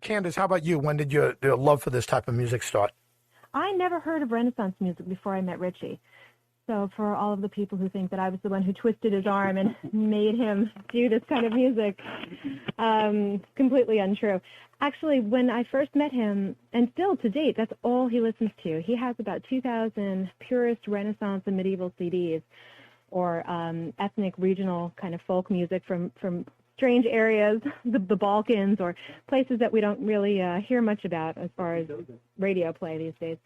Candice, how about you? When did your love for this type of music start? I never heard of Renaissance music before I met Richie. So for all of the people who think that I was the one who twisted his arm and made him do this kind of music, completely untrue. Actually, when I first met him, and still to date, that's all he listens to. He has about 2,000 purist Renaissance and medieval CDs, or ethnic, regional kind of folk music from strange areas, the Balkans, or places that we don't really hear much about as far as radio play these days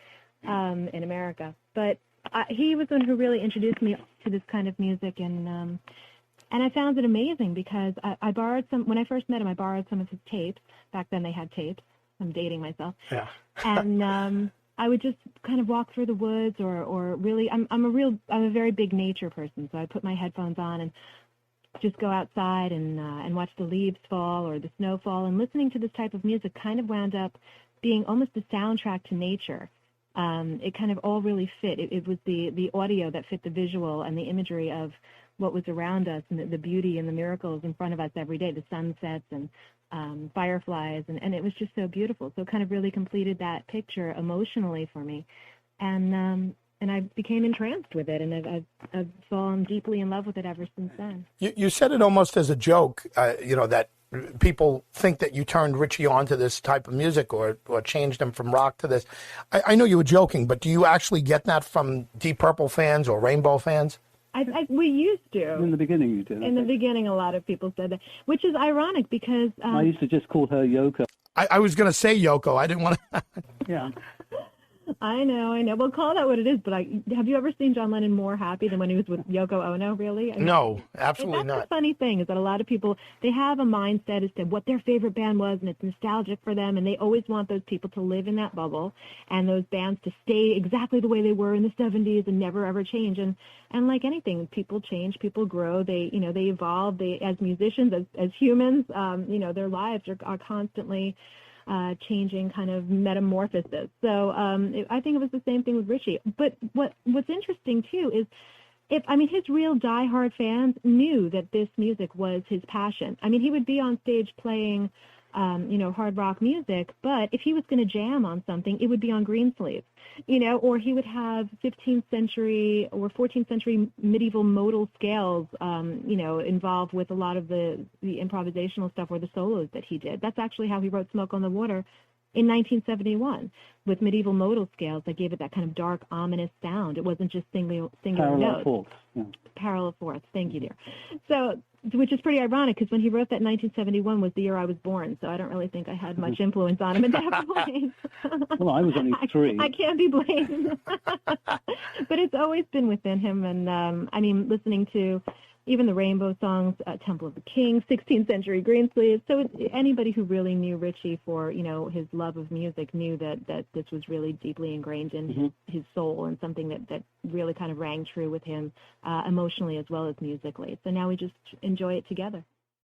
in America. But he was the one who really introduced me to this kind of music, and I found it amazing because I borrowed some, when I first met him, I borrowed some of his tapes. Back then they had tapes. I'm dating myself. Yeah. And I would just kind of walk through the woods, or really, I'm a very big nature person, so I put my headphones on and just go outside and watch the leaves fall or the snow fall, and listening to this type of music kind of wound up being almost a soundtrack to nature. It kind of all really fit. It was the audio that fit the visual and the imagery of what was around us, and the beauty and the miracles in front of us every day, the sunsets and fireflies, and it was just so beautiful. So it kind of really completed that picture emotionally for me. And I became entranced with it, and I've fallen deeply in love with it ever since then. You said it almost as a joke, that people think that you turned Richie on to this type of music or changed him from rock to this. I know you were joking, but do you actually get that from Deep Purple fans or Rainbow fans? We used to. In the beginning you did. In the beginning, a lot of people said that, which is ironic because... I used to just call her Yoko. I was going to say Yoko. I didn't want to... Yeah. I know. Well, call that what it is, but have you ever seen John Lennon more happy than when he was with Yoko Ono, really? No, absolutely not. That's the funny thing, is that a lot of people, they have a mindset as to what their favorite band was, and it's nostalgic for them, and they always want those people to live in that bubble, and those bands to stay exactly the way they were in the 70s and never ever change. And like anything, people change, people grow, they evolve, as musicians, as humans, their lives are constantly changing, kind of metamorphosis. So I think it was the same thing with Richie. But what's interesting too is, his real diehard fans knew that this music was his passion. He would be on stage playing, hard rock music, but if he was going to jam on something, it would be on Greensleeves, or he would have 15th century or 14th century medieval modal scales, involved with a lot of the improvisational stuff or the solos that he did. That's actually how he wrote Smoke on the Water in 1971, with medieval modal scales that gave it that kind of dark, ominous sound. It wasn't just singular notes. Fourths. Yeah. Parallel fourths. Thank you, dear. So, which is pretty ironic, because when he wrote that, 1971 was the year I was born, so I don't really think I had much influence on him at that point. Well, I was only 3. I can't be blamed. But it's always been within him, and listening to even the Rainbow songs, Temple of the King, 16th Century Greensleeves. So anybody who really knew Richie for, his love of music knew that this was really deeply ingrained in his soul, and something that really kind of rang true with him emotionally as well as musically. So now we just enjoy it together.